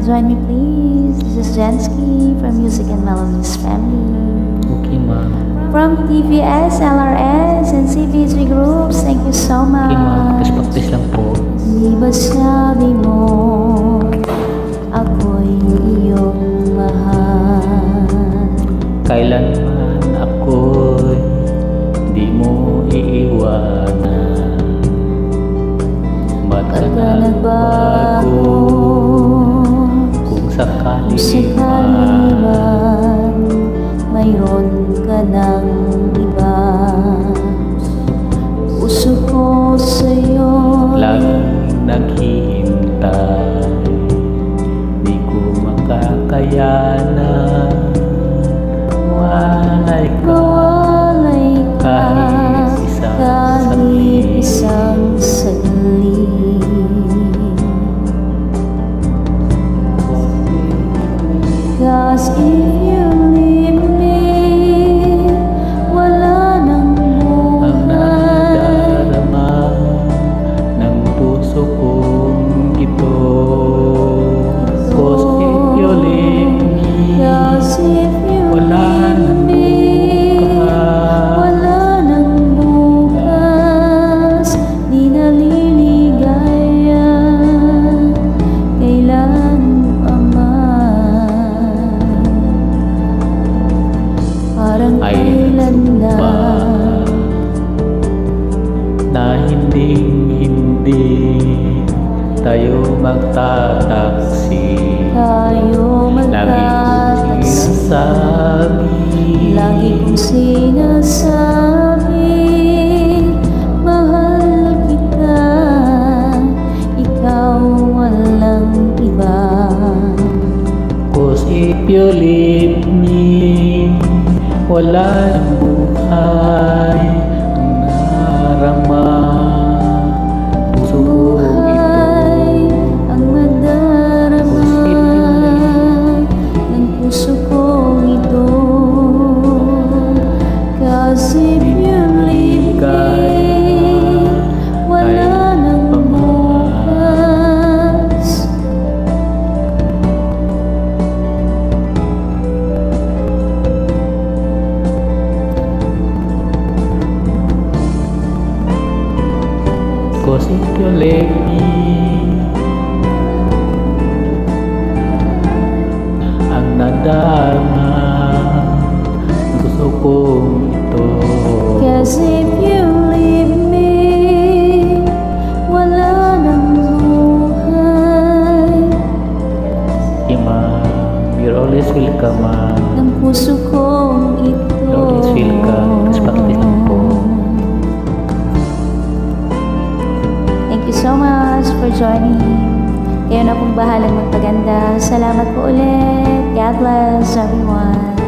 Join me please. This is Jensky from Music and Melodies family. Okay, ma'am. From TVS, LRS, and CVG Groups, thank you so much. Okay, ma'am. Practice lang po. Di ba sabi mo, ako'y iyong mahal? Kailanman ako'y di mo iiwanan. Ba't ka nagbago? Kung sakali man mayroon ka ng iba, puso ko sa'yo laging naghihintay. Di ko makakayanan. Walay ka kahit isang saglit. Cause if you leave me, wala nang ang buhay. naradarama ng puso kong ito. Cause if you leave me, Cause if you wala leave nang me, bukas. wala nang bukas. Di naliligaya, kailan pa man. Parang Ay, kailan na ba na hindi tayo magtataksi? tayo Lagi kong magkataksi. sinasabi, Lagi kong sinasabi, mahal kita, ikaw walang iba. cause if you leave me, wala nang buhay. Ang narama puso ko Buhay ang madarama ng puso ko ito. Cause if you leave me, wala nang bukas. Cause if you leave me, ang nadarama gusto kong ito. Cause if you leave me, wala nang buhay. Hey, ma'am, you're always welcome, ma'am. Ng puso kong ito. You're always welcome. Tapos practice lang po. Thank you so much for joining. Kayo na pong bahalang magpaganda. Salamat po ulit. God bless everyone.